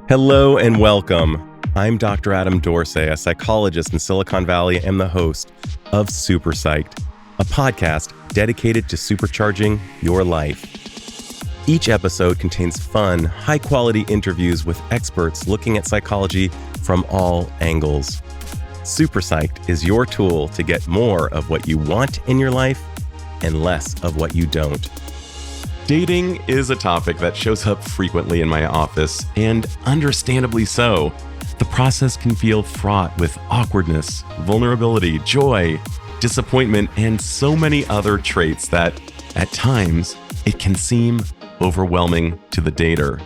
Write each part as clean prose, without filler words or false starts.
Hello and welcome. I'm Dr. Adam Dorsey, a psychologist in Silicon Valley and the host of Super Psyched, a podcast dedicated to supercharging your life. Each episode contains fun, high-quality interviews with experts looking at psychology from all angles. Super Psyched is your tool to get more of what you want in your life and less of what you don't. Dating is a topic that shows up frequently in my office, and understandably so. The process can feel fraught with awkwardness, vulnerability, joy, disappointment, and so many other traits that, at times, it can seem overwhelming to the dater.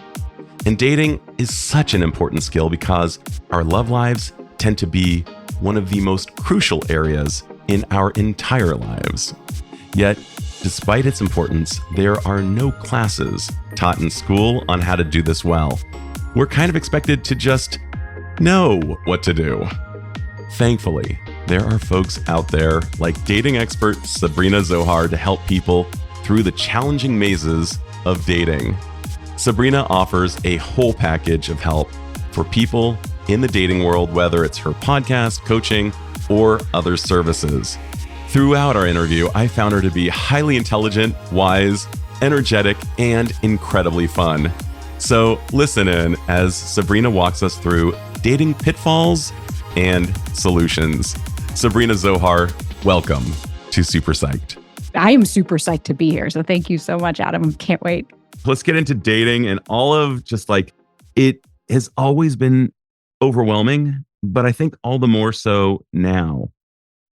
And dating is such an important skill because our love lives tend to be one of the most crucial areas in our entire lives. Yet, despite its importance, there are no classes taught in school on how to do this well. We're kind of expected to just know what to do. Thankfully, there are folks out there like dating expert Sabrina Zohar to help people through the challenging mazes of dating. Sabrina offers a whole package of help for people in the dating world, whether it's her podcast, coaching, or other services. Throughout our interview, I found her to be highly intelligent, wise, energetic, and incredibly fun. So listen in as Sabrina walks us through dating pitfalls and solutions. Sabrina Zohar, welcome to Super Psyched. I am super psyched to be here. So thank you so much, Adam. Can't wait. Let's get into dating and all of just like, it has always been overwhelming, but I think all the more so now.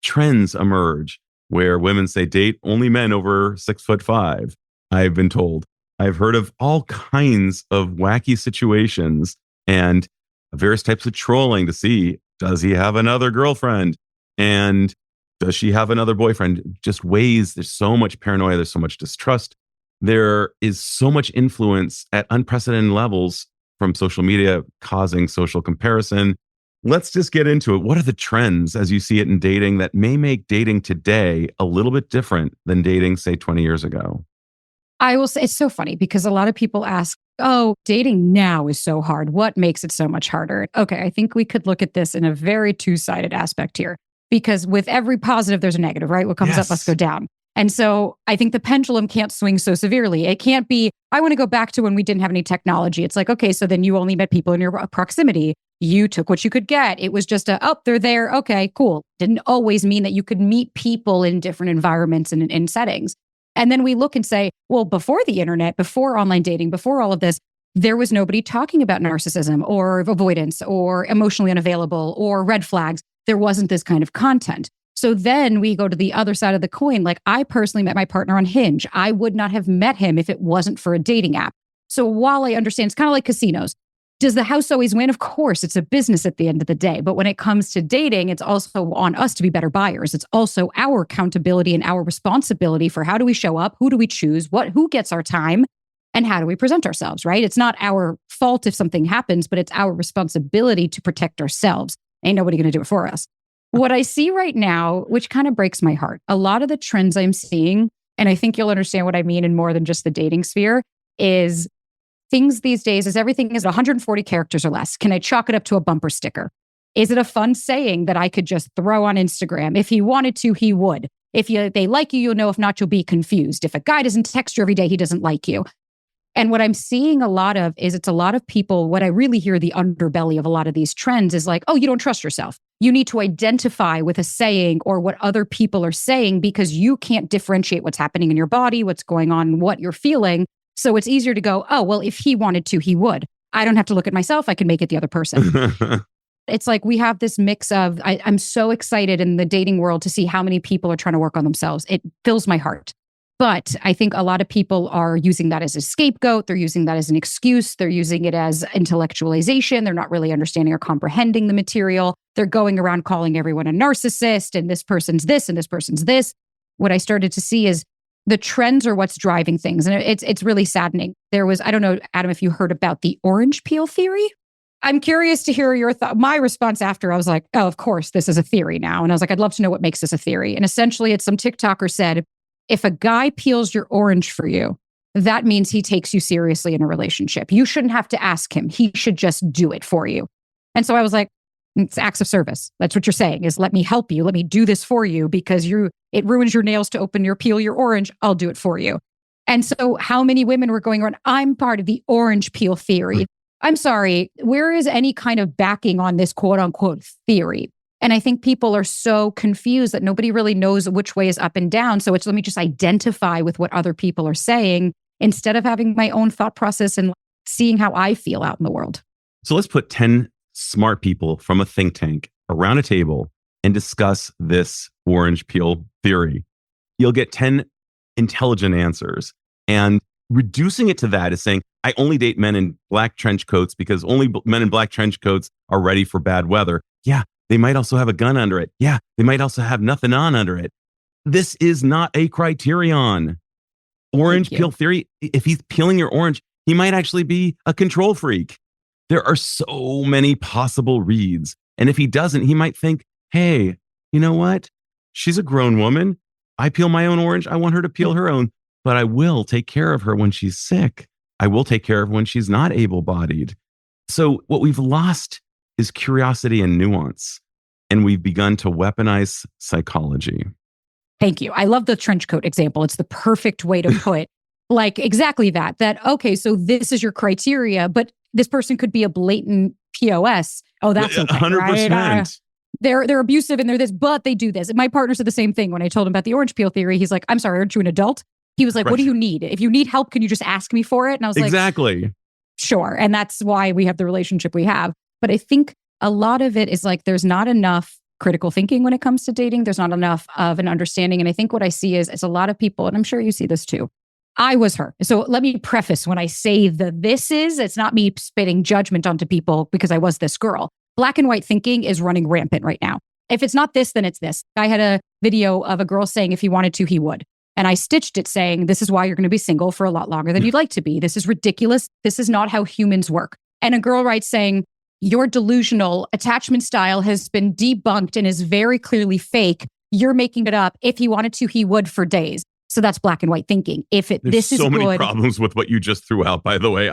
Trends emerge where women say date only men over 6'5". I've been told. I've heard of all kinds of wacky situations and various types of trolling to see, does he have another girlfriend? And does she have another boyfriend? Just ways, there's so much paranoia, there's so much distrust. There is so much influence at unprecedented levels from social media causing social comparison. Let's just get into it. What are the trends as you see it in dating that may make dating today a little bit different than dating, say, 20 years ago? I will say it's so funny because a lot of people ask, oh, dating now is so hard. What makes it so much harder? Okay, I think we could look at this in a very two-sided aspect here because with every positive, there's a negative, right? What comes up must go down. And so I think the pendulum can't swing so severely. It can't be, I want to go back to when we didn't have any technology. It's like, okay, so then you only met people in your proximity. You took what you could get. It was just they're there. Okay, cool. Didn't always mean that you could meet people in different environments and in settings. And then we look and say, well, before the internet, before online dating, before all of this, there was nobody talking about narcissism or avoidance or emotionally unavailable or red flags. There wasn't this kind of content. So then we go to the other side of the coin. Like I personally met my partner on Hinge. I would not have met him if it wasn't for a dating app. So while I understand, it's kind of like casinos. Does the house always win? Of course, it's a business at the end of the day. But when it comes to dating, it's also on us to be better buyers. It's also our accountability and our responsibility for how do we show up? Who do we choose? Who gets our time? And how do we present ourselves, right? It's not our fault if something happens, but it's our responsibility to protect ourselves. Ain't nobody going to do it for us. What I see right now, which kind of breaks my heart, a lot of the trends I'm seeing, and I think you'll understand what I mean in more than just the dating sphere, is things these days is everything is 140 characters or less. Can I chalk it up to a bumper sticker? Is it a fun saying that I could just throw on Instagram? If he wanted to, he would. If they like you, you'll know. If not, you'll be confused. If a guy doesn't text you every day, he doesn't like you. And what I'm seeing a lot of is it's a lot of people, what I really hear the underbelly of a lot of these trends is like, oh, you don't trust yourself. You need to identify with a saying or what other people are saying because you can't differentiate what's happening in your body, what's going on, what you're feeling. So it's easier to go, oh, well, if he wanted to, he would. I don't have to look at myself. I can make it the other person. It's like we have this mix of, I'm so excited in the dating world to see how many people are trying to work on themselves. It fills my heart. But I think a lot of people are using that as a scapegoat. They're using that as an excuse. They're using it as intellectualization. They're not really understanding or comprehending the material. They're going around calling everyone a narcissist and this person's this and this person's this. What I started to see is the trends are what's driving things. And it's really saddening. There was, I don't know, Adam, if you heard about the orange peel theory. I'm curious to hear your thought. My response after, I was like, oh, of course, this is a theory now. And I was like, I'd love to know what makes this a theory. And essentially, it's some TikToker said, if a guy peels your orange for you, that means he takes you seriously in a relationship. You shouldn't have to ask him. He should just do it for you. And so I was like, it's acts of service. That's what you're saying is let me help you. Let me do this for you because it ruins your nails to peel your orange. I'll do it for you. And so how many women were going around, I'm part of the orange peel theory. I'm sorry, where is any kind of backing on this quote unquote theory? And I think people are so confused that nobody really knows which way is up and down. So it's let me just identify with what other people are saying instead of having my own thought process and seeing how I feel out in the world. So let's put 10 smart people from a think tank around a table and discuss this orange peel theory. You'll get 10 intelligent answers. And reducing it to that is saying, I only date men in black trench coats because only men in black trench coats are ready for bad weather. Yeah, they might also have a gun under it. Yeah, they might also have nothing on under it. This is not a criterion. Orange peel theory, if he's peeling your orange, he might actually be a control freak. There are so many possible reads. And if he doesn't, he might think, hey, you know what? She's a grown woman. I peel my own orange. I want her to peel her own, but I will take care of her when she's sick. I will take care of her when she's not able-bodied. So what we've lost is curiosity and nuance. And we've begun to weaponize psychology. Thank you. I love the trench coat example. It's the perfect way to put like exactly that, okay, so this is your criteria, but this person could be a blatant POS. Oh, that's okay, 100%. Right? They're abusive and they're this, but they do this. And my partner said the same thing when I told him about the orange peel theory. He's like, I'm sorry, aren't you an adult? He was like, What do you need? If you need help, can you just ask me for it? And I was like, exactly. Sure. And that's why we have the relationship we have. But I think a lot of it is like, there's not enough critical thinking when it comes to dating. There's not enough of an understanding. And I think what I see is a lot of people, and I'm sure you see this too. I was her. So let me preface when I say it's not me spitting judgment onto people because I was this girl. Black and white thinking is running rampant right now. If it's not this, then it's this. I had a video of a girl saying if he wanted to, he would. And I stitched it saying, this is why you're going to be single for a lot longer than you'd like to be. This is ridiculous. This is not how humans work. And a girl writes saying, your delusional attachment style has been debunked and is very clearly fake. You're making it up. If he wanted to, he would for days. So that's black and white thinking. There's so many problems with what you just threw out, by the way.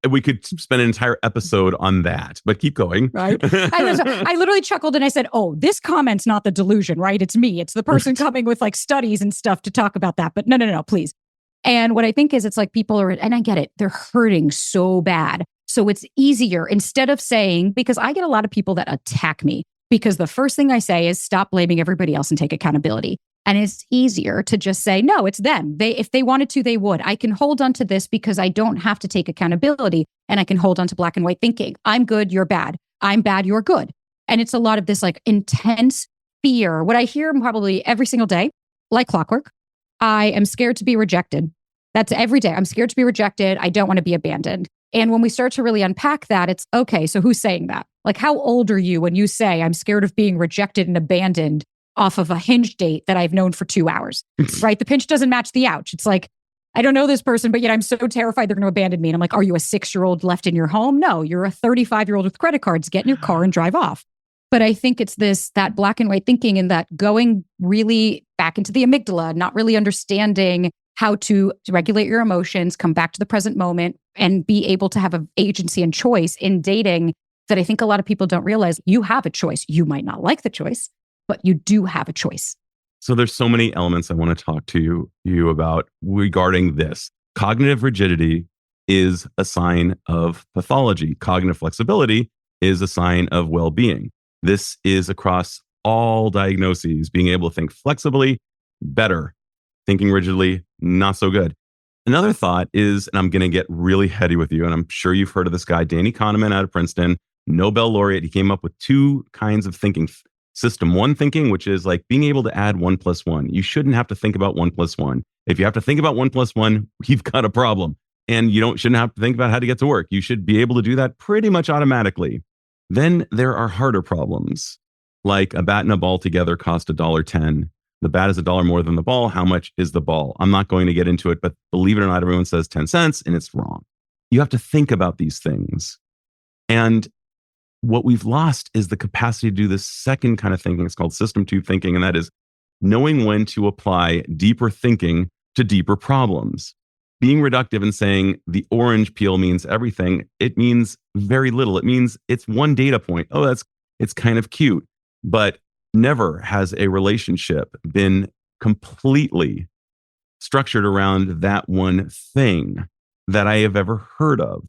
We could spend an entire episode on that, but keep going. Right. I literally chuckled and I said, oh, this comment's not the delusion, right? It's me. It's the person coming with like studies and stuff to talk about that. But no, please. And what I think is it's like people are, and I get it, they're hurting so bad. So it's easier instead of saying, because I get a lot of people that attack me because the first thing I say is stop blaming everybody else and take accountability. And it's easier to just say, no, it's them. If they wanted to, they would. I can hold on to this because I don't have to take accountability and I can hold on to black and white thinking. I'm good, you're bad. I'm bad, you're good. And it's a lot of this like intense fear. What I hear probably every single day, like clockwork, I am scared to be rejected. That's every day. I'm scared to be rejected. I don't want to be abandoned. And when we start to really unpack that, it's okay, so who's saying that? Like, how old are you when you say, I'm scared of being rejected and abandoned off of a Hinge date that I've known for 2 hours, right? The pinch doesn't match the ouch. It's like, I don't know this person, but yet I'm so terrified they're going to abandon me. And I'm like, are you a 6-year-old left in your home? No, you're a 35-year-old with credit cards. Get in your car and drive off. But I think it's that black and white thinking and that going really back into the amygdala, not really understanding how to regulate your emotions, come back to the present moment, and be able to have an agency and choice in dating that I think a lot of people don't realize. You have a choice. You might not like the choice, but you do have a choice. So there's so many elements I want to talk to you about regarding this. Cognitive rigidity is a sign of pathology. Cognitive flexibility is a sign of well-being. This is across all diagnoses. Being able to think flexibly, better. Thinking rigidly, not so good. Another thought is, and I'm going to get really heady with you, and I'm sure you've heard of this guy, Danny Kahneman out of Princeton, Nobel laureate. He came up with 2 kinds of thinking. System 1 thinking, which is like being able to add 1 + 1. You shouldn't have to think about 1 + 1. If you have to think about 1 + 1, you've got a problem. And you shouldn't have to think about how to get to work. You should be able to do that pretty much automatically. Then there are harder problems, like a bat and a ball together cost $1.10. The bat is $1 more than the ball. How much is the ball? I'm not going to get into it, but believe it or not, everyone says 10 cents and it's wrong. You have to think about these things. And what we've lost is the capacity to do this second kind of thinking. It's called system 2 thinking. And that is knowing when to apply deeper thinking to deeper problems. being reductive and saying the orange peel means everything, it means very little. It means it's one data point. Oh, it's kind of cute. But never has a relationship been completely structured around that one thing that I have ever heard of.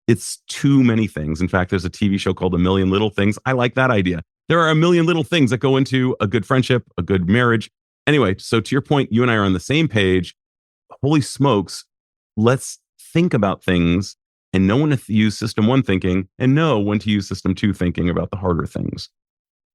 It's too many things. In fact, there's a TV show called A Million Little Things. I like that idea. There are a million little things that go into a good friendship, a good marriage. Anyway, so to your point, you and I are on the same page. Holy smokes, let's think about things and know when to use system one thinking and know when to use system two thinking about the harder things.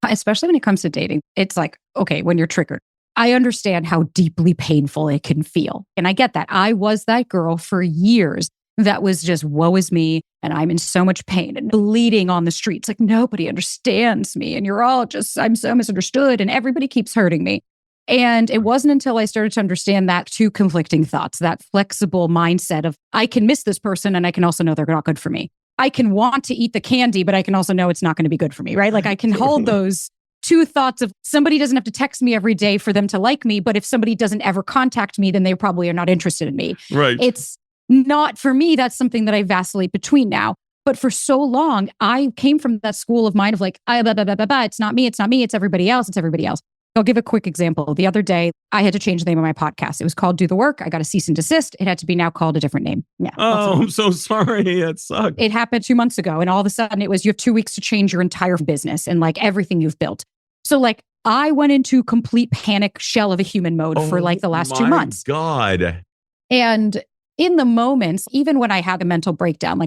Especially when it comes to dating. It's like, okay, when you're triggered, I understand how deeply painful it can feel. And I get that. I was that girl for years that was just, woe is me. And I'm in so much pain and bleeding on the streets. Like nobody understands me. And you're all just, I'm so misunderstood and everybody keeps hurting me. And it wasn't until I started to understand that two conflicting thoughts, that flexible mindset of I can miss this person and I can also know they're not good for me. I can want to eat the candy, but I can also know it's not going to be good for me, right? Like I can hold those two thoughts of somebody doesn't have to text me every day for them to like me, but if somebody doesn't ever contact me, then they probably are not interested in me. Right. It's not for me. That's something that I vacillate between now. But for so long, I came from that school of mind of like, it's not me, it's everybody else, it's everybody else. I'll give a quick example. The other day, I had to change the name of my podcast. It was called Do the Work. I got a cease and desist. It had to be now called a different name. Yeah. Oh, I'm so sorry. It sucked. It happened 2 months ago. And all of a sudden it was, you have 2 weeks to change your entire business and like everything you've built. So like I went into complete panic shell of a human mode for like the last 2 months. God. And in the moments, even when I had a mental breakdown,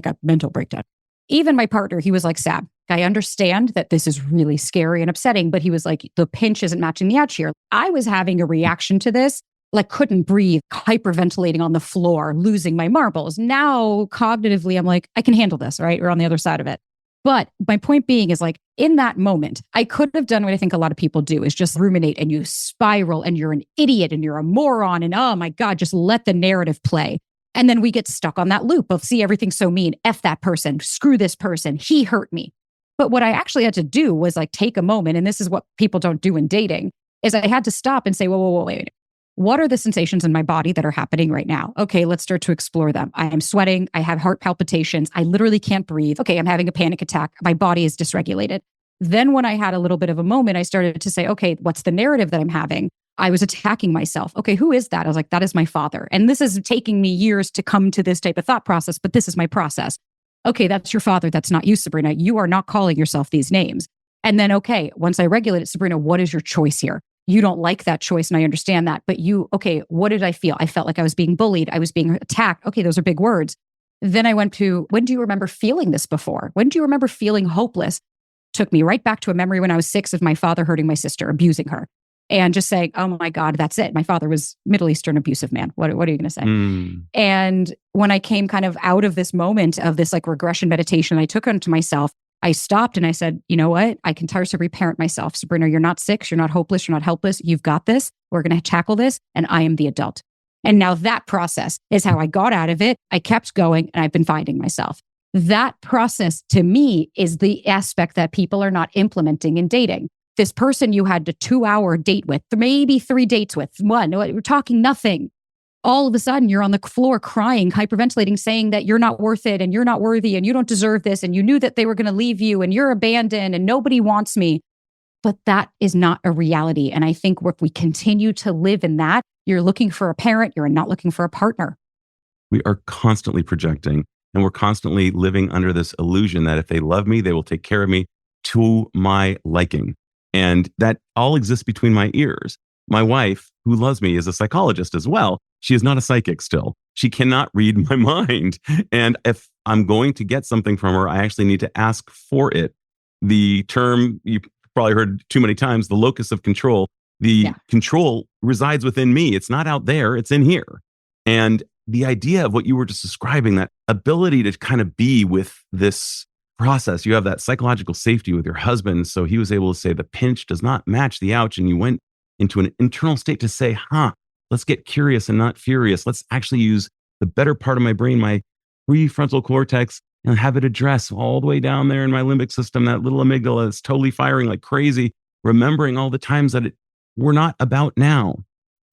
even my partner, he was like, Sab, I understand that this is really scary and upsetting, but he was like, the pinch isn't matching the ouch here. I was having a reaction to this, like couldn't breathe, hyperventilating on the floor, losing my marbles. Now, cognitively, I'm like, I can handle this, right? We're on the other side of it. But my point being is like, in that moment, I could have done what I think a lot of people do is just ruminate and you spiral and you're an idiot and you're a moron. And oh my God, just let the narrative play. And then we get stuck on that loop of see everything's so mean, F that person, screw this person, he hurt me. But what I actually had to do was like take a moment, and this is what people don't do in dating, is I had to stop and say, whoa, wait. What are the sensations in my body that are happening right now? Okay, let's start to explore them. I am sweating. I have heart palpitations. I literally can't breathe. Okay, I'm having a panic attack. My body is dysregulated. Then when I had a little bit of a moment, I started to say, okay, what's the narrative that I'm having? I was attacking myself. Okay, who is that? I was like, that is my father. And this is taking me years to come to this type of thought process, but this is my process. Okay, that's your father. That's not you, Sabrina. You are not calling yourself these names. And then, okay, once I regulate it, Sabrina, what is your choice here? You don't like that choice, and I understand that. But okay, what did I feel? I felt like I was being bullied. I was being attacked. Okay, those are big words. Then I went to, when do you remember feeling this before? When do you remember feeling hopeless? Took me right back to a memory when I was 6 of my father hurting my sister, abusing her. And just saying, oh my God, that's it. My father was Middle Eastern abusive man. What are you going to say? And when I came kind of out of this moment of this like regression meditation I took onto myself, I stopped and I said, you know what? I can tirelessly reparent myself. Sabrina, you're not 6. You're not hopeless. You're not helpless. You've got this. We're going to tackle this. And I am the adult. And now that process is how I got out of it. I kept going and I've been finding myself. That process to me is the aspect that people are not implementing in dating. This person you had a 2-hour date with, maybe 3 dates with, one, we're talking nothing. All of a sudden, you're on the floor crying, hyperventilating, saying that you're not worth it and you're not worthy and you don't deserve this and you knew that they were going to leave you and you're abandoned and nobody wants me. But that is not a reality. And I think if we continue to live in that, you're looking for a parent, you're not looking for a partner. We are constantly projecting and we're constantly living under this illusion that if they love me, they will take care of me to my liking. And that all exists between my ears. My wife, who loves me, is a psychologist as well. She is not a psychic still. She cannot read my mind. And if I'm going to get something from her, I actually need to ask for it. The term you probably heard too many times, the locus of control, control resides within me. It's not out there, it's in here. And the idea of what you were just describing, that ability to kind of be with this process, you have that psychological safety with your husband. So he was able to say the pinch does not match the ouch. And you went into an internal state to say, let's get curious and not furious. Let's actually use the better part of my brain, my prefrontal cortex, and have it address all the way down there in my limbic system, that little amygdala that's totally firing like crazy, remembering all the times that we're not about now.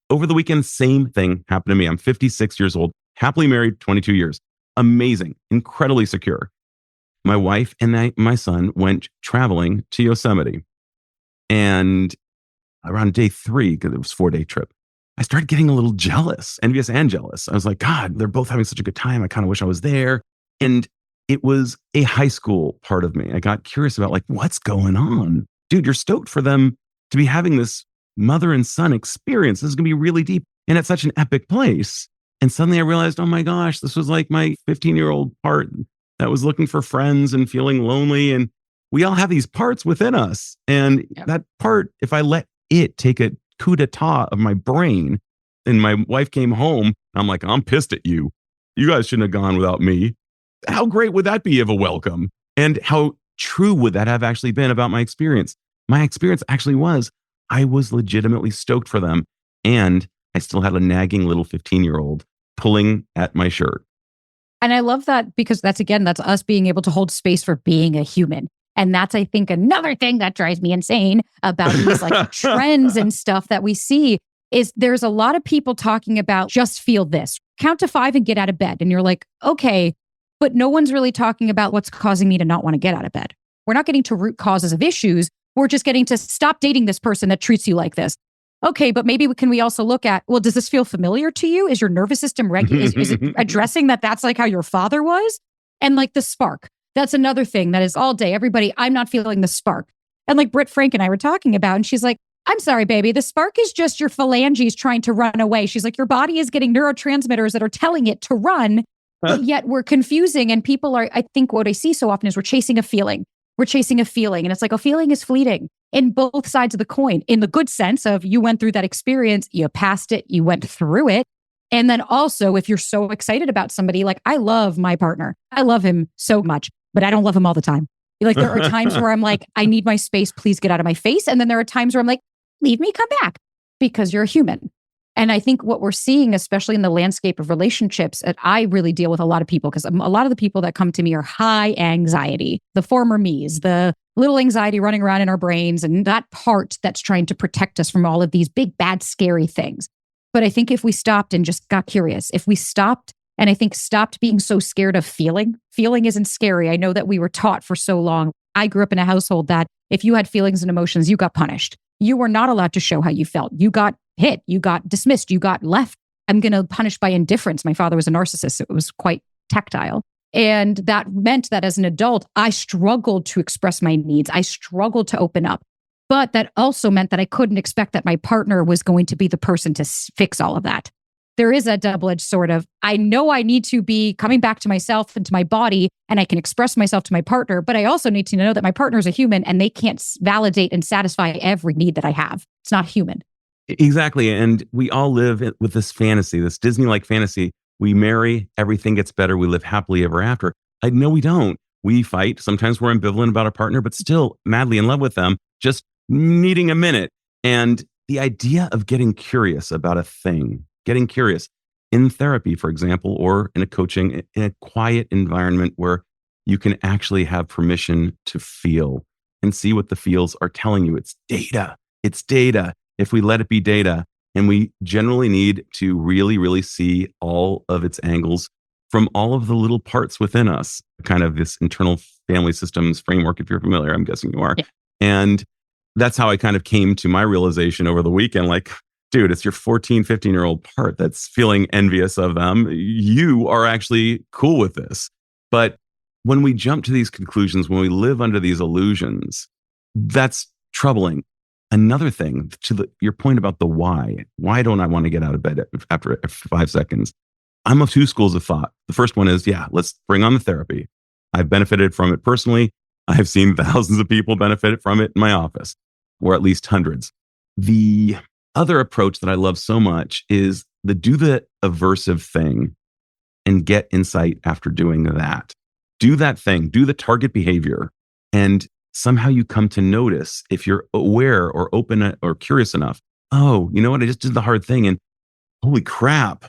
Over the weekend, same thing happened to me. I'm 56 years old. happily married 22 years. Amazing, incredibly secure. My wife and my son went traveling to Yosemite. And around day 3, because it was a 4-day trip, I started getting a little jealous, envious and jealous. I was like, God, they're both having such a good time. I kind of wish I was there. And it was a high school part of me. I got curious about like, what's going on? Dude, you're stoked for them to be having this mother and son experience. This is going to be really deep and at such an epic place. And suddenly I realized, oh my gosh, this was like my 15-year-old part that was looking for friends and feeling lonely. And we all have these parts within us. And that part, if I let it take a coup d'etat of my brain, and my wife came home, I'm like, I'm pissed at you. You guys shouldn't have gone without me. How great would that be of a welcome? And how true would that have actually been about my experience? My experience actually was, I was legitimately stoked for them. And I still had a nagging little 15-year-old pulling at my shirt. And I love that because that's us being able to hold space for being a human. And that's, I think, another thing that drives me insane about these like trends and stuff that we see is there's a lot of people talking about just feel this, count to 5 and get out of bed. And you're like, okay, but no one's really talking about what's causing me to not want to get out of bed. We're not getting to root causes of issues. We're just getting to stop dating this person that treats you like this. Okay, but maybe can we also look at, well, does this feel familiar to you? Is your nervous system is it addressing that that's like how your father was? And like the spark. That's another thing that is all day, everybody, I'm not feeling the spark. And like Britt Frank and I were talking about, and she's like, I'm sorry, baby, the spark is just your phalanges trying to run away. She's like, your body is getting neurotransmitters that are telling it to run, but yet we're confusing. And people are, I think what I see so often is we're chasing a feeling. We're chasing a feeling. And it's like a feeling is fleeting in both sides of the coin, in the good sense of you went through that experience, you passed it, you went through it. And then also, if you're so excited about somebody, like I love my partner, I love him so much, but I don't love him all the time. Like there are times where I'm like, I need my space, please get out of my face. And then there are times where I'm like, leave me, come back, because you're a human. And I think what we're seeing, especially in the landscape of relationships, and I really deal with a lot of people because a lot of the people that come to me are high anxiety, the former me's, the little anxiety running around in our brains, and that part that's trying to protect us from all of these big, bad, scary things. But I think if we stopped and just got curious, if we stopped, and I think stopped being so scared of feeling isn't scary. I know that we were taught for so long. I grew up in a household that if you had feelings and emotions, you got punished. You were not allowed to show how you felt. You got hit, you got dismissed, you got left. I'm going to punish by indifference. My father was a narcissist, so it was quite tactile. And that meant that as an adult, I struggled to express my needs. I struggled to open up. But that also meant that I couldn't expect that my partner was going to be the person to fix all of that. There is a double-edged sort of, I know I need to be coming back to myself and to my body, and I can express myself to my partner, but I also need to know that my partner is a human and they can't validate and satisfy every need that I have. It's not human. Exactly. And we all live with this fantasy, this Disney-like fantasy. We marry, everything gets better, we live happily ever after. No, we don't. We fight. Sometimes we're ambivalent about our partner, but still madly in love with them, just needing a minute. And the idea of getting curious about a thing, getting curious in therapy, for example, or in a coaching, in a quiet environment where you can actually have permission to feel and see what the feels are telling you. It's data. It's data. If we let it be data, and we generally need to really, really see all of its angles from all of the little parts within us, kind of this internal family systems framework, if you're familiar, I'm guessing you are. Yeah. And that's how I kind of came to my realization over the weekend, like, dude, it's your 14, 15-year-old part that's feeling envious of them. You are actually cool with this. But when we jump to these conclusions, when we live under these illusions, that's troubling. Another thing, to your point about the why don't I want to get out of bed after 5 seconds? I'm of two schools of thought. The first one is, yeah, let's bring on the therapy. I've benefited from it personally. I've seen thousands of people benefit from it in my office, or at least hundreds. The other approach that I love so much is do the aversive thing and get insight after doing that. Do that thing, do the target behavior, and somehow you come to notice, if you're aware or open or curious enough, oh, you know what? I just did the hard thing. And holy crap,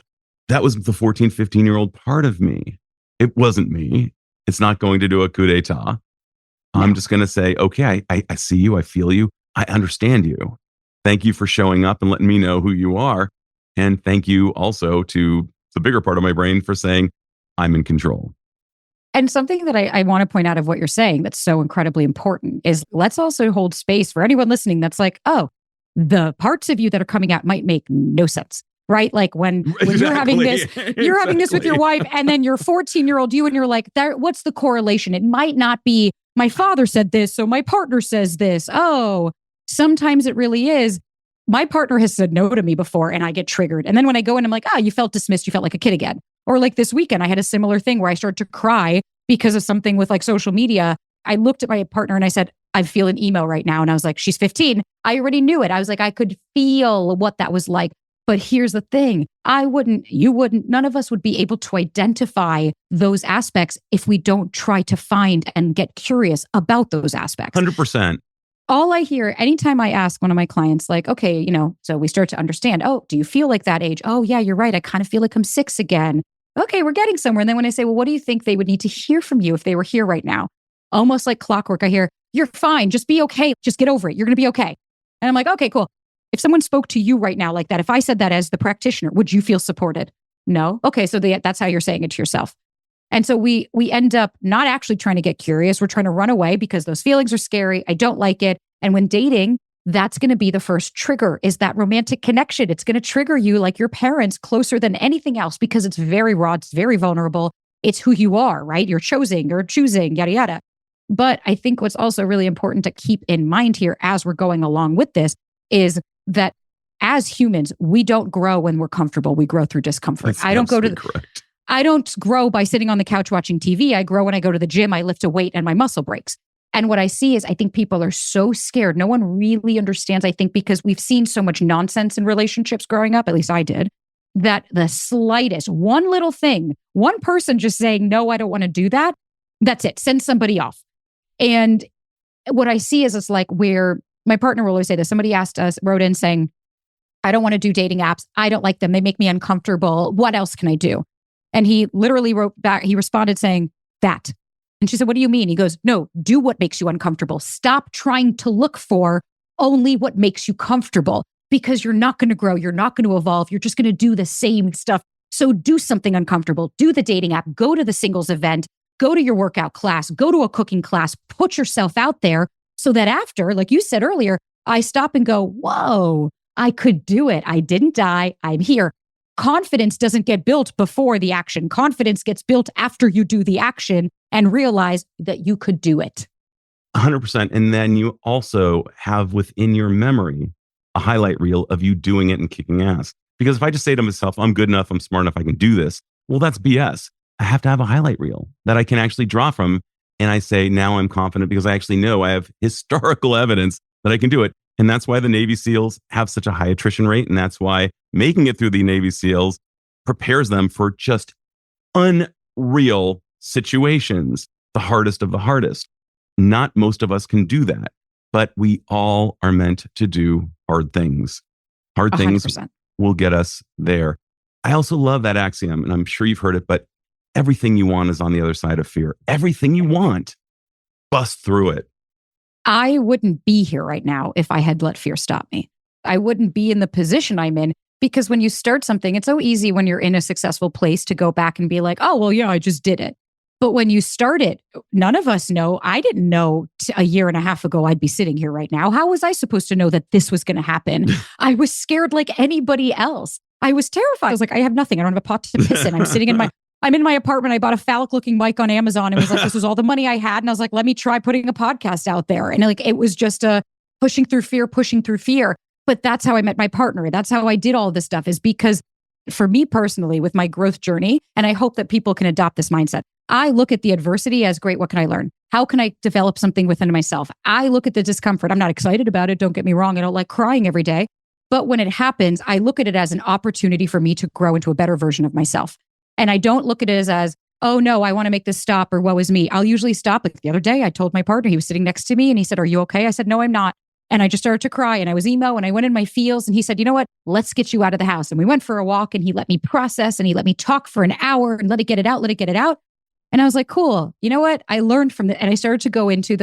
that was the 14, 15-year-old part of me. It wasn't me. It's not going to do a coup d'etat. I'm just going to say, okay, I see you. I feel you. I understand you. Thank you for showing up and letting me know who you are. And thank you also to the bigger part of my brain for saying, I'm in control. And something that I want to point out of what you're saying that's so incredibly important is let's also hold space for anyone listening that's like, oh, the parts of you that are coming out might make no sense, right? Like when you're having this, you're having this with your wife, and then your 14-year-old you, and you're like, what's the correlation? It might not be my father said this, so my partner says this. Oh, sometimes it really is. My partner has said no to me before and I get triggered. And then when I go in, I'm like, you felt dismissed. You felt like a kid again. Or like this weekend, I had a similar thing where I started to cry because of something with like social media. I looked at my partner and I said, I feel an emo right now. And I was like, she's 15. I already knew it. I was like, I could feel what that was like. But here's the thing. You wouldn't, none of us would be able to identify those aspects if we don't try to find and get curious about those aspects. 100%. All I hear anytime I ask one of my clients, like, okay, so we start to understand, oh, do you feel like that age? Oh, yeah, you're right. I kind of feel like I'm 6 again. Okay, we're getting somewhere. And then when I say, well, what do you think they would need to hear from you if they were here right now? Almost like clockwork, I hear, you're fine. Just be okay. Just get over it. You're going to be okay. And I'm like, okay, cool. If someone spoke to you right now like that, if I said that as the practitioner, would you feel supported? No. Okay, so that's how you're saying it to yourself. And so we end up not actually trying to get curious. We're trying to run away because those feelings are scary. I don't like it. And when dating, that's going to be the first trigger, is that romantic connection. It's going to trigger you like your parents closer than anything else because it's very raw. It's very vulnerable. It's who you are, right? You're choosing, yada, yada. But I think what's also really important to keep in mind here as we're going along with this is that as humans, we don't grow when we're comfortable. We grow through discomfort. That's correct. I don't grow by sitting on the couch watching TV. I grow when I go to the gym, I lift a weight and my muscle breaks. And what I see is I think people are so scared. No one really understands, I think, because we've seen so much nonsense in relationships growing up, at least I did, that the slightest, one little thing, one person just saying, no, I don't want to do that. That's it. Send somebody off. And what I see is it's like where my partner will always say this. Somebody wrote in saying, I don't want to do dating apps. I don't like them. They make me uncomfortable. What else can I do? And he literally wrote back, he responded saying that. And she said, what do you mean? He goes, no, do what makes you uncomfortable. Stop trying to look for only what makes you comfortable, because you're not going to grow. You're not going to evolve. You're just going to do the same stuff. So do something uncomfortable. Do the dating app. Go to the singles event. Go to your workout class. Go to a cooking class. Put yourself out there so that after, like you said earlier, I stop and go, whoa, I could do it. I didn't die. I'm here. Confidence doesn't get built before the action. Confidence gets built after you do the action and realize that you could do it. 100%. And then you also have within your memory a highlight reel of you doing it and kicking ass. Because if I just say to myself, I'm good enough, I'm smart enough, I can do this. Well, that's BS. I have to have a highlight reel that I can actually draw from. And I say, now I'm confident because I actually know I have historical evidence that I can do it. And that's why the Navy SEALs have such a high attrition rate. And that's why making it through the Navy SEALs prepares them for just unreal situations, the hardest of the hardest. Not most of us can do that, but we all are meant to do hard things. Hard 100%. Things will get us there. I also love that axiom, and I'm sure you've heard it, but everything you want is on the other side of fear. Everything you want, bust through it. I wouldn't be here right now if I had let fear stop me. I wouldn't be in the position I'm in, because when you start something, it's so easy when you're in a successful place to go back and be like, oh, well, yeah, I just did it. But when you start it, none of us know. I didn't know a year and a half ago I'd be sitting here right now. How was I supposed to know that this was going to happen? I was scared like anybody else. I was terrified. I was like, I have nothing. I don't have a pot to piss in. I'm in my apartment. I bought a phallic looking mic on Amazon and was like, this was all the money I had. And I was like, let me try putting a podcast out there. And like, it was just pushing through fear. But that's how I met my partner. That's how I did all this stuff, is because for me personally, with my growth journey, and I hope that people can adopt this mindset, I look at the adversity as, great, what can I learn? How can I develop something within myself? I look at the discomfort. I'm not excited about it. Don't get me wrong. I don't like crying every day. But when it happens, I look at it as an opportunity for me to grow into a better version of myself. And I don't look at it as, oh no, I want to make this stop, or woe is me. I'll usually stop. Like the other day, I told my partner, he was sitting next to me and he said, are you okay? I said, no, I'm not. And I just started to cry and I was emo and I went in my feels, and he said, you know what? Let's get you out of the house. And we went for a walk and he let me process and he let me talk for an hour and let it get it out. And I was like, cool. You know what? I learned from that. And I started to go into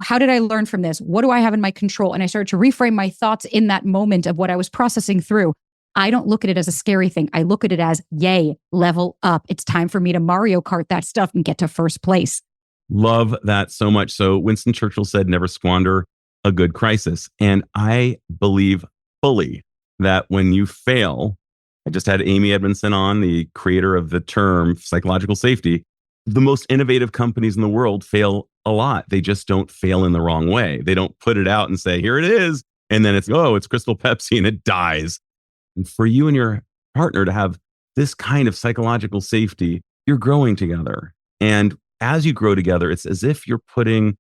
how did I learn from this? What do I have in my control? And I started to reframe my thoughts in that moment of what I was processing through. I don't look at it as a scary thing. I look at it as, yay, level up. It's time for me to Mario Kart that stuff and get to first place. Love that so much. So Winston Churchill said, never squander a good crisis. And I believe fully that when you fail, I just had Amy Edmondson on, the creator of the term psychological safety. The most innovative companies in the world fail a lot. They just don't fail in the wrong way. They don't put it out and say, here it is. And then it's Crystal Pepsi and it dies. And for you and your partner to have this kind of psychological safety, you're growing together. And as you grow together, it's as if you're putting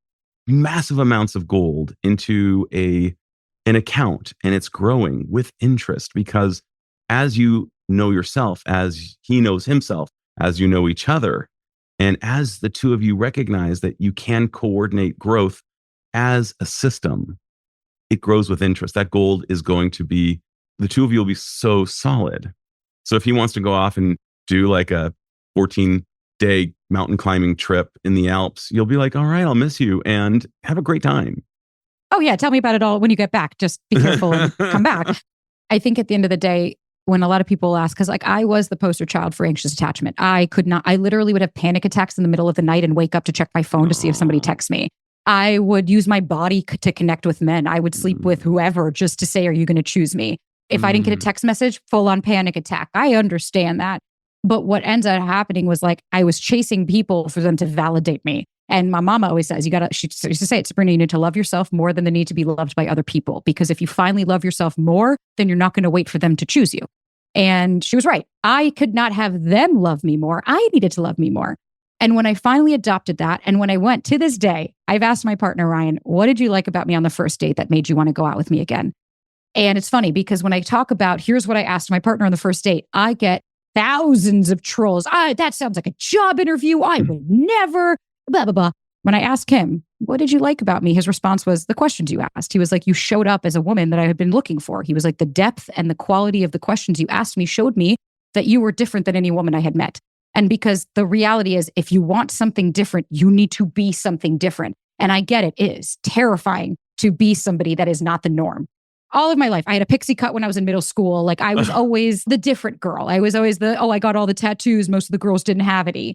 massive amounts of gold into an account, and it's growing with interest, because as you know yourself, as he knows himself, as you know each other, and as the two of you recognize that you can coordinate growth as a system, it grows with interest. That gold is going to be, the two of you will be so solid. So if he wants to go off and do like a 14-day mountain climbing trip in the Alps, you'll be like, all right, I'll miss you and have a great time. Oh yeah, tell me about it all when you get back. Just be careful and come back. I think at the end of the day, when a lot of people ask, because like I was the poster child for anxious attachment. I literally would have panic attacks in the middle of the night and wake up to check my phone to see if somebody texts me. I would use my body to connect with men. I would sleep with whoever just to say, are you going to choose me? If I didn't get a text message, full on panic attack. I understand that. But what ends up happening was like, I was chasing people for them to validate me. And my mama always says, she used to say it, Sabrina, you need to love yourself more than the need to be loved by other people. Because if you finally love yourself more, then you're not going to wait for them to choose you. And she was right. I could not have them love me more. I needed to love me more. And when I finally adopted that, and when I went to this day, I've asked my partner, Ryan, what did you like about me on the first date that made you want to go out with me again? And it's funny because when I talk about, here's what I asked my partner on the first date, I get thousands of trolls. That sounds like a job interview. I would never, blah, blah, blah. When I asked him, what did you like about me? His response was the questions you asked. He was like, you showed up as a woman that I had been looking for. He was like, the depth and the quality of the questions you asked me showed me that you were different than any woman I had met. And because the reality is, if you want something different, you need to be something different. And I get it is terrifying to be somebody that is not the norm. All of my life, I had a pixie cut when I was in middle school. Like I was always the different girl. I was always I got all the tattoos. Most of the girls didn't have any.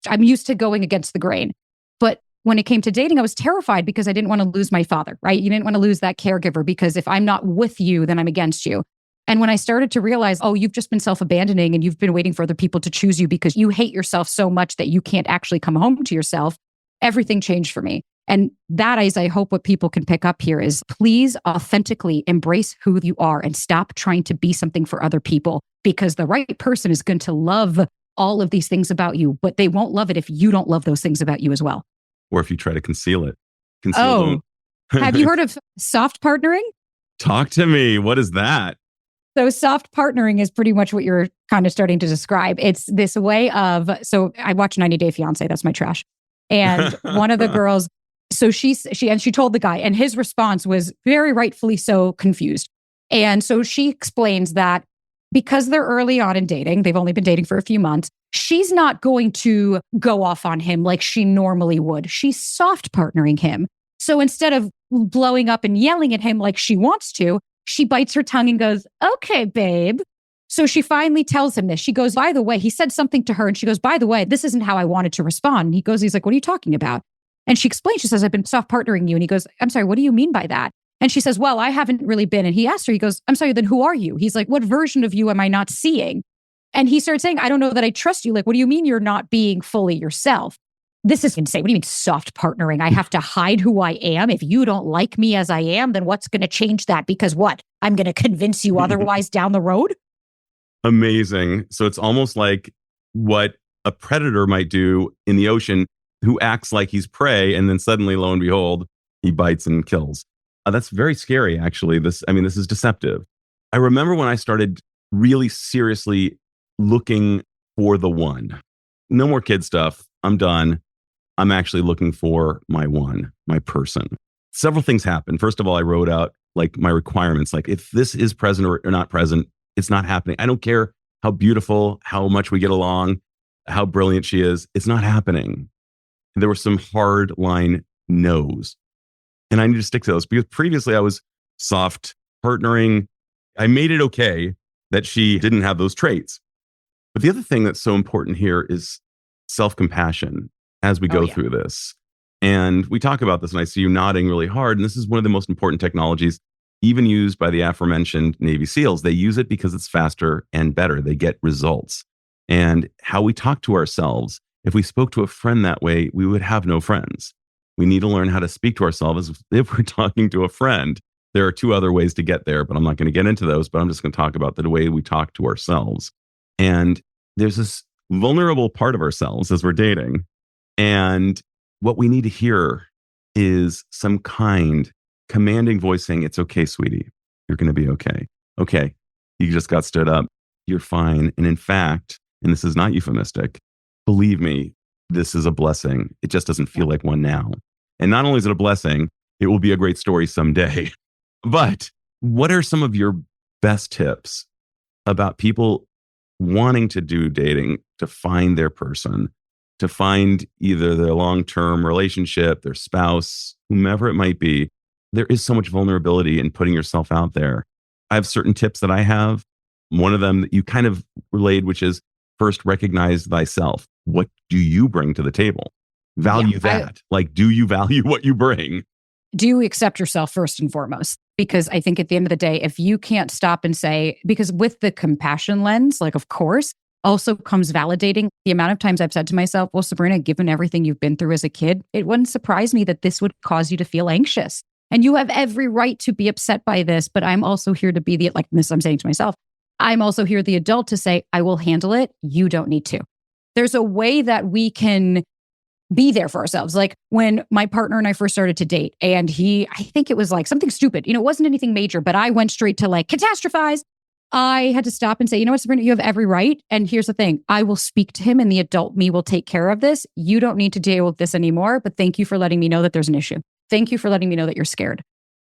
I'm used to going against the grain. But when it came to dating, I was terrified because I didn't want to lose my father, right? You didn't want to lose that caregiver because if I'm not with you, then I'm against you. And when I started to realize, you've just been self-abandoning and you've been waiting for other people to choose you because you hate yourself so much that you can't actually come home to yourself, everything changed for me. And that is, I hope what people can pick up here is please authentically embrace who you are and stop trying to be something for other people, because the right person is going to love all of these things about you, but they won't love it if you don't love those things about you as well. Or if you try to conceal it. Have you heard of soft partnering? Talk to me. What is that? So soft partnering is pretty much what you're kind of starting to describe. It's this way of, so I watch 90 Day Fiancé, that's my trash. And one of the girls, so she told the guy, and his response was very rightfully so confused. And so she explains that because they're early on in dating, they've only been dating for a few months, she's not going to go off on him like she normally would. She's soft partnering him. So instead of blowing up and yelling at him like she wants to, she bites her tongue and goes, okay, babe. So she finally tells him this. She goes, by the way, he said something to her. And she goes, by the way, this isn't how I wanted to respond. And he's like, what are you talking about? And she explains, she says, I've been soft partnering you. And he goes, I'm sorry, what do you mean by that? And she says, well, I haven't really been. And he asked her, he goes, I'm sorry, then who are you? He's like, what version of you am I not seeing? And he started saying, I don't know that I trust you. Like, what do you mean you're not being fully yourself? This is insane. What do you mean soft partnering? I have to hide who I am. If you don't like me as I am, then what's going to change that? Because what? I'm going to convince you otherwise down the road? Amazing. So it's almost like what a predator might do in the ocean, who acts like he's prey, and then suddenly, lo and behold, he bites and kills. That's very scary, actually. This is deceptive. I remember when I started really seriously looking for the one. No more kid stuff. I'm done. I'm actually looking for my one, my person. Several things happened. First of all, I wrote out like my requirements. Like if this is present or not present, it's not happening. I don't care how beautiful, how much we get along, how brilliant she is. It's not happening. And there were some hard line no's. And I need to stick to those because previously I was soft partnering. I made it okay, that she didn't have those traits. But the other thing that's so important here is self-compassion as we go through this. And we talk about this, and I see you nodding really hard. And this is one of the most important technologies, even used by the aforementioned Navy SEALs. They use it because it's faster and better. They get results. And how we talk to ourselves, if we spoke to a friend that way, we would have no friends. We need to learn how to speak to ourselves as if we're talking to a friend. There are two other ways to get there, but I'm not going to get into those. But I'm just going to talk about the way we talk to ourselves. And there's this vulnerable part of ourselves as we're dating. And what we need to hear is some kind, commanding voice saying, it's okay, sweetie. You're going to be okay. Okay. You just got stood up. You're fine. And in fact, and this is not euphemistic, believe me, this is a blessing. It just doesn't feel like one now. And not only is it a blessing, it will be a great story someday. But what are some of your best tips about people wanting to do dating, to find their person, to find either their long-term relationship, their spouse, whomever it might be? There is so much vulnerability in putting yourself out there. I have certain tips that I have. One of them that you kind of relayed, which is first recognize thyself. What do you bring to the table? Value that. Do you value what you bring? Do you accept yourself first and foremost? Because I think at the end of the day, if you can't stop and say, because with the compassion lens, of course, also comes validating. The amount of times I've said to myself, well, Sabrina, given everything you've been through as a kid, it wouldn't surprise me that this would cause you to feel anxious. And you have every right to be upset by this, but I'm also here to be this I'm saying to myself, I'm also here, the adult, to say, I will handle it. You don't need to. There's a way that we can be there for ourselves. Like when my partner and I first started to date, and I think it was something stupid. It wasn't anything major, but I went straight to catastrophize. I had to stop and say, you know what, Sabrina, you have every right. And here's the thing. I will speak to him and the adult me will take care of this. You don't need to deal with this anymore, but thank you for letting me know that there's an issue. Thank you for letting me know that you're scared.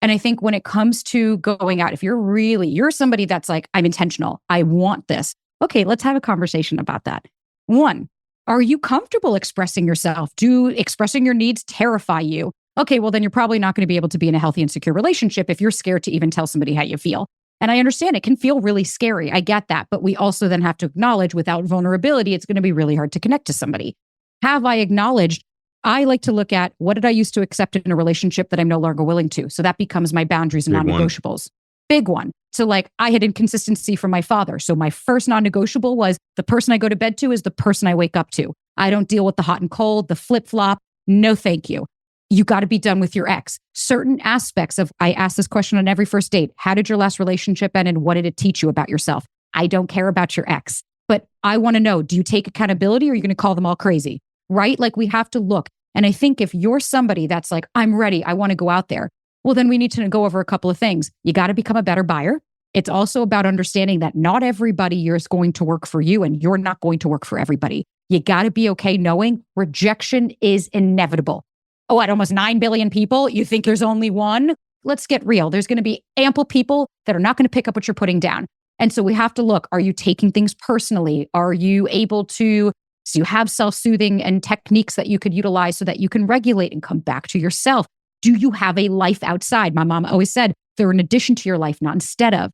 And I think when it comes to going out, if you're somebody that's I'm intentional, I want this. Okay, let's have a conversation about that. One, are you comfortable expressing yourself? Do expressing your needs terrify you? Okay, well, then you're probably not going to be able to be in a healthy and secure relationship if you're scared to even tell somebody how you feel. And I understand it can feel really scary. I get that. But we also then have to acknowledge without vulnerability, it's going to be really hard to connect to somebody. Have I acknowledged? I like to look at what did I used to accept in a relationship that I'm no longer willing to? So that becomes my boundaries and non-negotiables. Big one. So I had inconsistency from my father. So my first non-negotiable was the person I go to bed to is the person I wake up to. I don't deal with the hot and cold, the flip-flop. No, thank you. You got to be done with your ex. Certain aspects of, I ask this question on every first date. How did your last relationship end and what did it teach you about yourself? I don't care about your ex, but I want to know, do you take accountability or are you going to call them all crazy? Right? We have to look. And I think if you're somebody that's I'm ready, I want to go out there. Well, then we need to go over a couple of things. You got to become a better buyer. It's also about understanding that not everybody is going to work for you and you're not going to work for everybody. You got to be okay knowing rejection is inevitable. Oh, at almost 9 billion people, you think there's only one? Let's get real. There's going to be ample people that are not going to pick up what you're putting down. And so we have to look, are you taking things personally? Are you able to, so you have self-soothing and techniques that you could utilize so that you can regulate and come back to yourself. Do you have a life outside? My mom always said, they're in addition to your life, not instead of.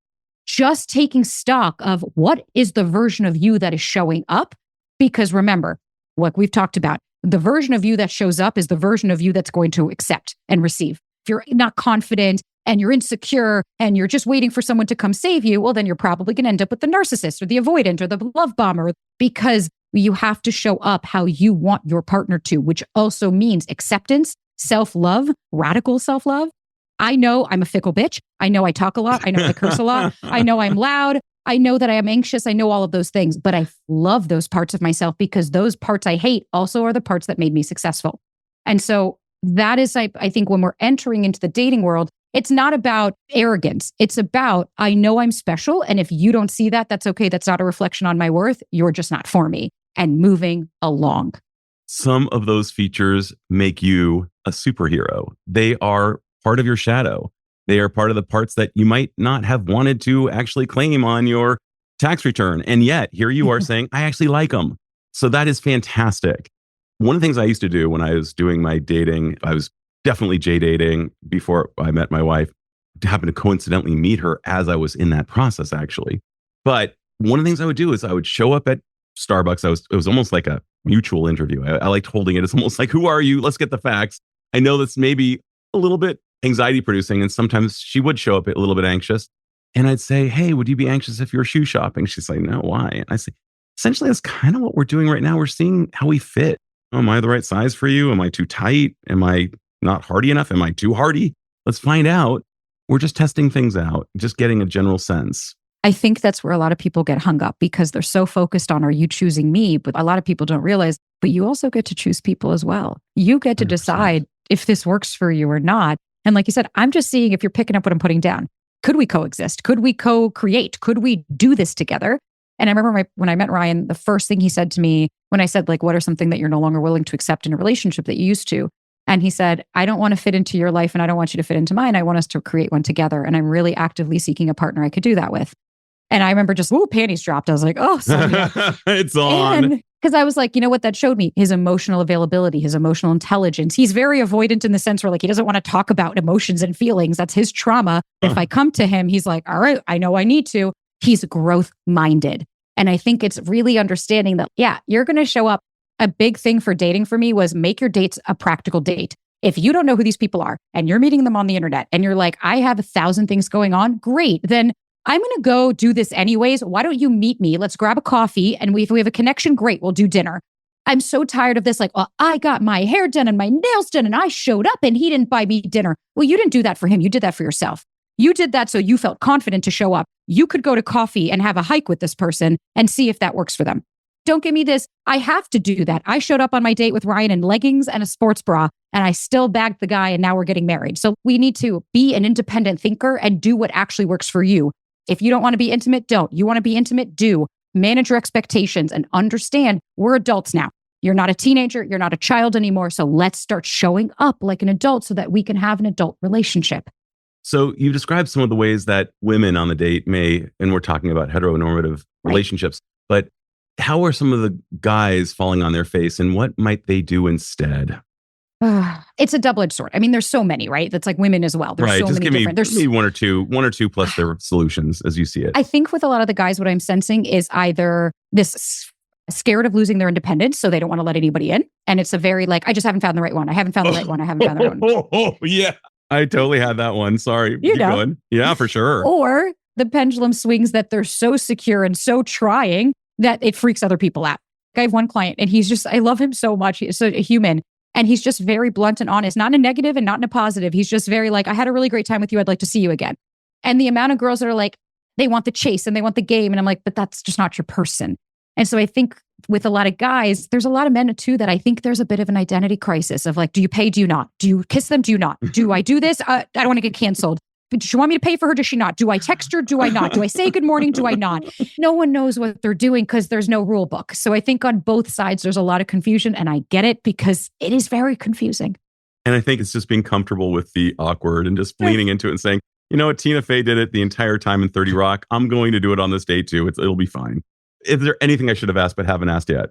Just taking stock of what is the version of you that is showing up. Because remember, what we've talked about, the version of you that shows up is the version of you that's going to accept and receive. If you're not confident and you're insecure and you're just waiting for someone to come save you, well, then you're probably going to end up with the narcissist or the avoidant or the love bomber, because you have to show up how you want your partner to, which also means acceptance, self-love, radical self-love. I know I'm a fickle bitch. I know I talk a lot. I know I curse a lot. I know I'm loud. I know that I am anxious. I know all of those things, but I love those parts of myself because those parts I hate also are the parts that made me successful. And so that is, I think when we're entering into the dating world, it's not about arrogance. It's about, I know I'm special. And if you don't see that, that's okay. That's not a reflection on my worth. You're just not for me. And moving along. Some of those features make you a superhero. They are part of your shadow. They are part of the parts that you might not have wanted to actually claim on your tax return. And yet here you are saying, I actually like them. So that is fantastic. One of the things I used to do when I was doing my dating, I was definitely J-dating before I met my wife. I happened to coincidentally meet her as I was in that process, actually. But one of the things I would do is I would show up at Starbucks. It was almost like a mutual interview. I liked holding it. It's almost like, who are you? Let's get the facts. I know that's maybe a little bit anxiety producing. And sometimes she would show up a little bit anxious. And I'd say, hey, would you be anxious if you were shoe shopping? She's like, no, why? And I say, essentially, that's kind of what we're doing right now. We're seeing how we fit. Oh, am I the right size for you? Am I too tight? Am I not hardy enough? Am I too hardy? Let's find out. We're just testing things out, just getting a general sense. I think that's where a lot of people get hung up because they're so focused on, are you choosing me? But a lot of people don't realize, but you also get to choose people as well. You get to 100%. decide if this works for you or not. And like you said, I'm just seeing if you're picking up what I'm putting down. Could we coexist? Could we co-create? Could we do this together? And I remember when I met Ryan, the first thing he said to me when I said, like, what are something that you're no longer willing to accept in a relationship that you used to? And he said, I don't want to fit into your life and I don't want you to fit into mine. I want us to create one together. And I'm really actively seeking a partner I could do that with. And I remember just, panties dropped. I was like, oh, it's on. Because I was like, you know what that showed me? His emotional availability, his emotional intelligence. He's very avoidant in the sense where like he doesn't want to talk about emotions and feelings. That's his trauma. If I come to him, he's like, all right, I know I need to. He's growth minded. And I think it's really understanding that, yeah, you're going to show up. A big thing for dating for me was make your dates a practical date. If you don't know who these people are and you're meeting them on the internet and you're like, I have 1,000 things going on, great. Then I'm going to go do this anyways. Why don't you meet me? Let's grab a coffee. And if we have a connection, great, we'll do dinner. I'm so tired of this. Like, well, I got my hair done and my nails done and I showed up and he didn't buy me dinner. Well, you didn't do that for him. You did that for yourself. You did that so you felt confident to show up. You could go to coffee and have a hike with this person and see if that works for them. Don't give me this. I have to do that. I showed up on my date with Ryan in leggings and a sports bra, and I still bagged the guy, and now we're getting married. So we need to be an independent thinker and do what actually works for you. If you don't want to be intimate, don't. You want to be intimate, do. Manage your expectations and understand we're adults now. You're not a teenager. You're not a child anymore. So let's start showing up like an adult so that we can have an adult relationship. So you described some of the ways that women on the date may, and we're talking about heteronormative relationships, but how are some of the guys falling on their face and what might they do instead? It's a double-edged sword. I mean, there's so many, right? That's like women as well. There's right. so Just many different. Give me one or two plus their solutions as you see it. I think with a lot of the guys, what I'm sensing is either this scared of losing their independence, so they don't want to let anybody in. And it's a very like, I just haven't found the right one. I haven't found the right one. I haven't found the right one. Oh, yeah. I totally had that one. Sorry. You know. Going. Yeah, for sure. Or the pendulum swings that they're so secure and so trying that it freaks other people out. I have one client and he's just, I love him so much. He's so a human. And he's just very blunt and honest, not in a negative and not in a positive. He's just very like, I had a really great time with you. I'd like to see you again. And the amount of girls that are like, they want the chase and they want the game. And I'm like, but that's just not your person. And so I think with a lot of guys, there's a lot of men too, that I think there's a bit of an identity crisis of like, do you pay? Do you not? Do you kiss them? Do you not? Do I do this? I don't want to get canceled. Does she want me to pay for her? Does she not? Do I text her? Do I not? Do I say good morning? Do I not? No one knows what they're doing because there's no rule book. So I think on both sides, there's a lot of confusion and I get it because it is very confusing. And I think it's just being comfortable with the awkward and just leaning into it and saying, you know what, Tina Fey did it the entire time in 30 Rock. I'm going to do it on this day too. It'll be fine. Is there anything I should have asked but haven't asked yet?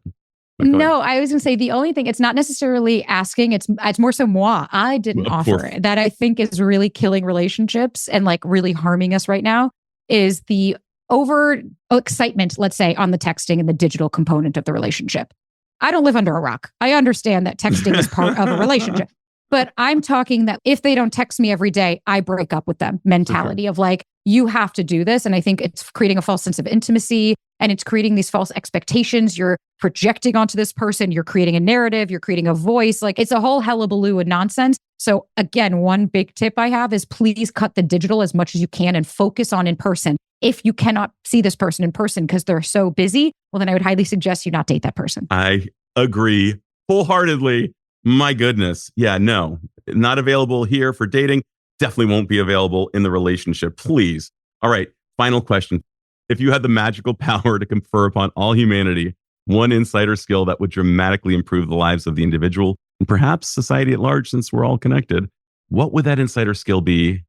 No, I was going to say the only thing, it's not necessarily asking, it's more so moi. I didn't offer it. That I think is really killing relationships and like really harming us right now is the over excitement, let's say, on the texting and the digital component of the relationship. I don't live under a rock. I understand that texting is part of a relationship. But I'm talking that if they don't text me every day, I break up with them mentality of like, you have to do this. And I think it's creating a false sense of intimacy and it's creating these false expectations. You're projecting onto this person. You're creating a narrative. You're creating a voice. Like it's a whole hullabaloo and nonsense. So again, one big tip I have is please cut the digital as much as you can and focus on in person. If you cannot see this person in person because they're so busy, well, then I would highly suggest you not date that person. I agree wholeheartedly. My goodness. Yeah, no, not available here for dating. Definitely won't be available in the relationship. Please. All right. Final question. If you had the magical power to confer upon all humanity one insider skill that would dramatically improve the lives of the individual and perhaps society at large, since we're all connected, what would that insider skill be?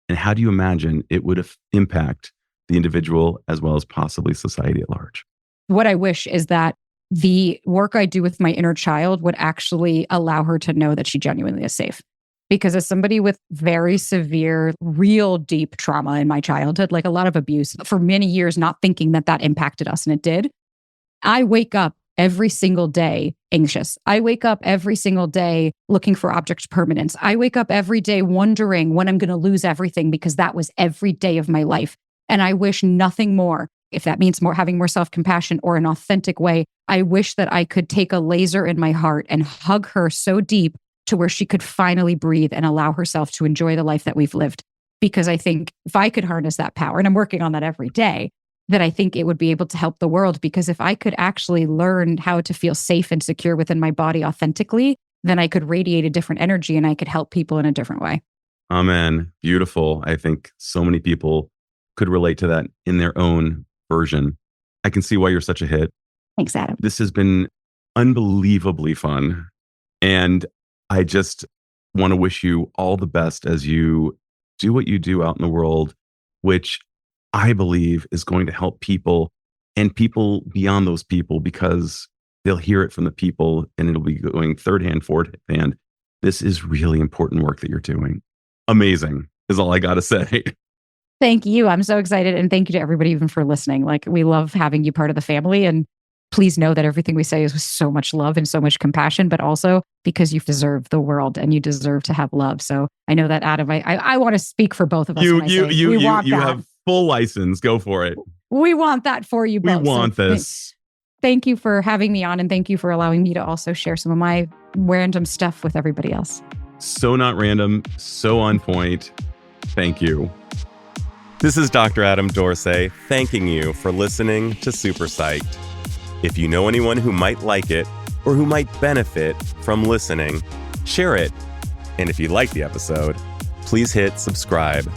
And how do you imagine it would impact the individual as well as possibly society at large? What I wish is that the work I do with my inner child would actually allow her to know that she genuinely is safe. Because as somebody with very severe, real deep trauma in my childhood, like a lot of abuse for many years, not thinking that that impacted us, and it did, I wake up every single day anxious. I wake up every single day looking for object permanence. I wake up every day wondering when I'm going to lose everything, because that was every day of my life. And I wish nothing more. If that means having more self-compassion or an authentic way, I wish that I could take a laser in my heart and hug her so deep to where she could finally breathe and allow herself to enjoy the life that we've lived. Because I think if I could harness that power, and I'm working on that every day, that I think it would be able to help the world. Because if I could actually learn how to feel safe and secure within my body authentically, then I could radiate a different energy and I could help people in a different way. Amen. Beautiful. I think so many people could relate to that in their own version. I can see why you're such a hit. Thanks, Adam. This has been unbelievably fun. And I just want to wish you all the best as you do what you do out in the world, which I believe is going to help people and people beyond those people, because they'll hear it from the people and it'll be going third hand, fourth hand. This is really important work that you're doing. Amazing is all I got to say. Thank you. I'm so excited. And thank you to everybody even for listening. Like, we love having you part of the family. And please know that everything we say is with so much love and so much compassion, but also because you deserve the world and you deserve to have love. So I know that, Adam, I want to speak for both of us. You have full license. Go for it. We want that for you both. We want this. Thank you for having me on, and thank you for allowing me to also share some of my random stuff with everybody else. So not random, so on point. Thank you. This is Dr. Adam Dorsey thanking you for listening to Super Psyched. If you know anyone who might like it or who might benefit from listening, share it. And if you like the episode, please hit subscribe.